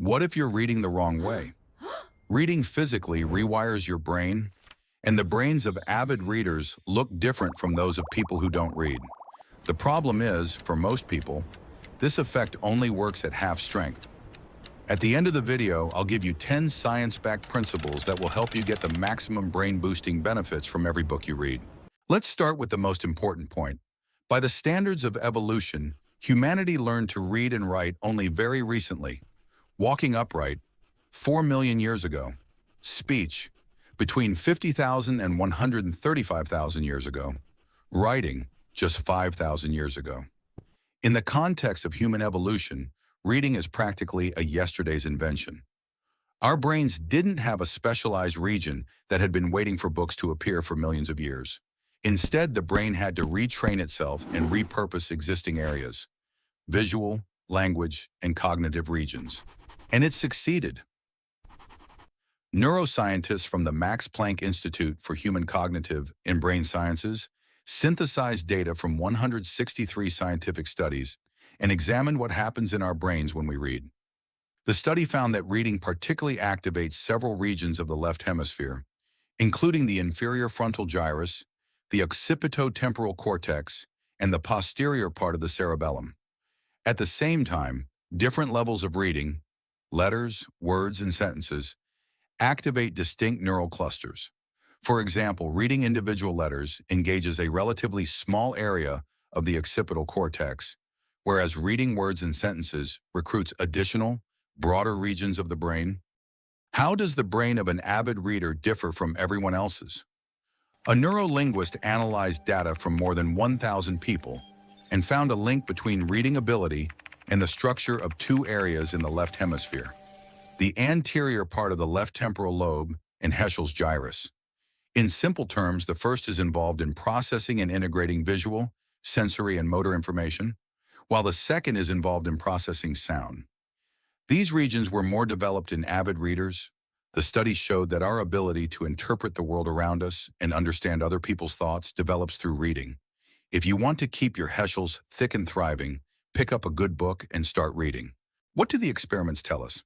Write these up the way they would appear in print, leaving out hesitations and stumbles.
What if you're reading the wrong way? Reading physically rewires your brain, and the brains of avid readers look different from those of people who don't read. The problem is, for most people, this effect only works at half strength. At the end of the video, I'll give you 10 science-backed principles that will help you get the maximum brain-boosting benefits from every book you read. Let's start with the most important point. By the standards of evolution, humanity learned to read and write only very recently. Walking upright, 4 million years ago. Speech, between 50,000 and 135,000 years ago. Writing, just 5,000 years ago. In the context of human evolution, reading is practically a yesterday's invention. Our brains didn't have a specialized region that had been waiting for books to appear for millions of years. Instead, the brain had to retrain itself and repurpose existing areas, visual, language, and cognitive regions. And it succeeded. Neuroscientists from the Max Planck Institute for Human Cognitive and Brain Sciences synthesized data from 163 scientific studies and examined what happens in our brains when we read. The study found that reading particularly activates several regions of the left hemisphere, including the inferior frontal gyrus, the occipitotemporal cortex, and the posterior part of the cerebellum. At the same time, different levels of reading, letters, words, and sentences, activate distinct neural clusters. For example, reading individual letters engages a relatively small area of the occipital cortex, whereas reading words and sentences recruits additional, broader regions of the brain. How does the brain of an avid reader differ from everyone else's? A neurolinguist analyzed data from more than 1,000 people and found a link between reading ability and the structure of two areas in the left hemisphere, the anterior part of the left temporal lobe and Heschel's gyrus. In simple terms, the first is involved in processing and integrating visual, sensory, and motor information, while the second is involved in processing sound. These regions were more developed in avid readers. The study showed that our ability to interpret the world around us and understand other people's thoughts develops through reading. If you want to keep your Heschels thick and thriving, pick up a good book and start reading. What do the experiments tell us?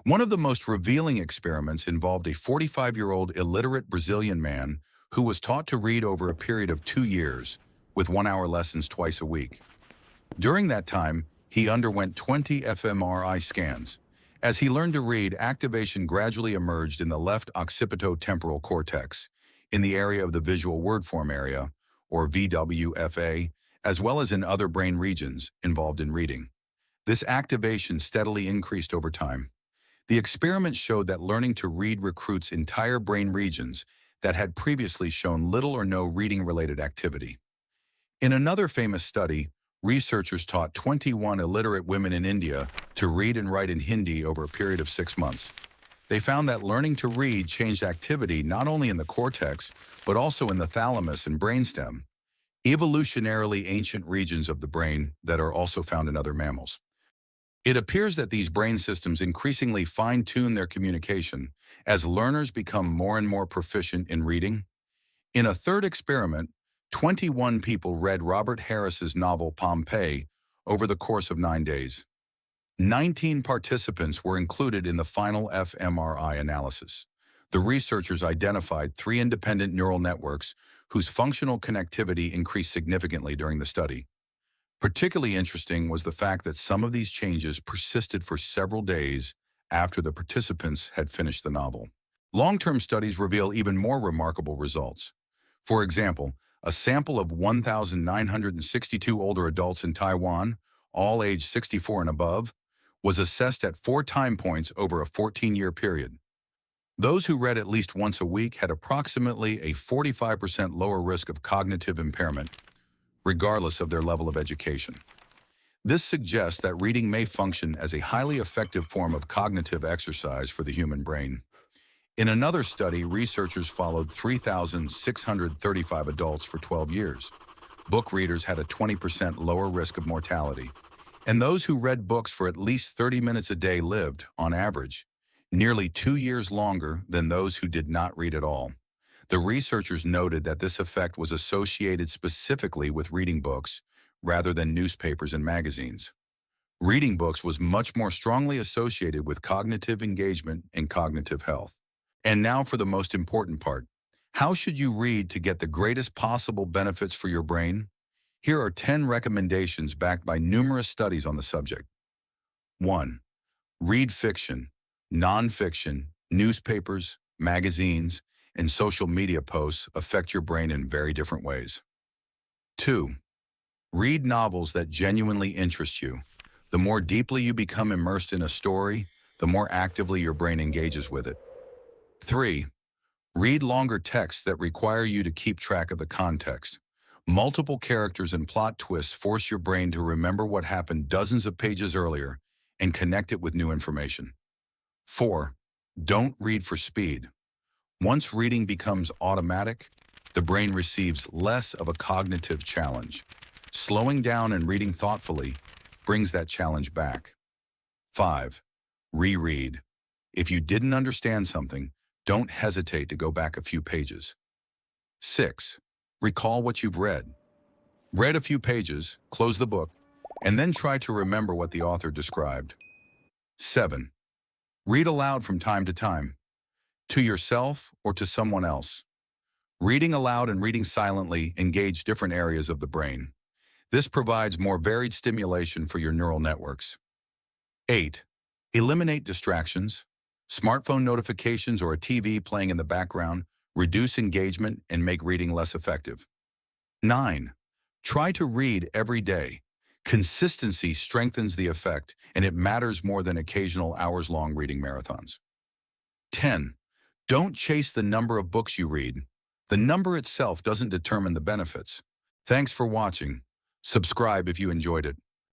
One of the most revealing experiments involved a 45-year-old illiterate Brazilian man who was taught to read over a period of 2 years, with 1-hour lessons twice a week. During that time, he underwent 20 fMRI scans. As he learned to read, activation gradually emerged in the left occipitotemporal cortex, in the area of the visual word form area, or VWFA, as well as in other brain regions involved in reading. This activation steadily increased over time. The experiment showed that learning to read recruits entire brain regions that had previously shown little or no reading-related activity. In another famous study, researchers taught 21 illiterate women in India to read and write in Hindi over a period of 6 months. They found that learning to read changed activity not only in the cortex, but also in the thalamus and brainstem, evolutionarily ancient regions of the brain that are also found in other mammals. It appears that these brain systems increasingly fine-tune their communication as learners become more and more proficient in reading. In a third experiment, 21 people read Robert Harris's novel Pompeii over the course of 9 days. 19 participants were included in the final fMRI analysis. The researchers identified 3 independent neural networks whose functional connectivity increased significantly during the study. Particularly interesting was the fact that some of these changes persisted for several days after the participants had finished the novel. Long-term studies reveal even more remarkable results. For example, a sample of 1,962 older adults in Taiwan, all aged 64 and above, was assessed at 4 time points over a 14-year period. Those who read at least once a week had approximately a 45% lower risk of cognitive impairment, regardless of their level of education. This suggests that reading may function as a highly effective form of cognitive exercise for the human brain. In another study, researchers followed 3,635 adults for 12 years. Book readers had a 20% lower risk of mortality, and those who read books for at least 30 minutes a day lived, on average, nearly 2 years longer than those who did not read at all. The researchers noted that this effect was associated specifically with reading books rather than newspapers and magazines. Reading books was much more strongly associated with cognitive engagement and cognitive health. And now for the most important part. How should you read to get the greatest possible benefits for your brain? Here are 10 recommendations backed by numerous studies on the subject. 1. Read fiction, nonfiction, newspapers, magazines, and social media posts affect your brain in very different ways. 2. Read novels that genuinely interest you. The more deeply you become immersed in a story, the more actively your brain engages with it. 3. Read longer texts that require you to keep track of the context. Multiple characters and plot twists force your brain to remember what happened dozens of pages earlier and connect it with new information. 4. Don't read for speed. Once reading becomes automatic, the brain receives less of a cognitive challenge. Slowing down and reading thoughtfully brings that challenge back. 5. Reread. If you didn't understand something, don't hesitate to go back a few pages. 6. Recall what you've read. Read a few pages, close the book, and then try to remember what the author described. 7. Read aloud from time to time, to yourself or to someone else. Reading aloud and reading silently engage different areas of the brain. This provides more varied stimulation for your neural networks. 8. Eliminate distractions. Smartphone notifications or a TV playing in the background reduce engagement and make reading less effective. 9. Try to read every day. Consistency strengthens the effect, and it matters more than occasional hours-long reading marathons. 10. Don't chase the number of books you read. The number itself doesn't determine the benefits. Thanks for watching. Subscribe if you enjoyed it.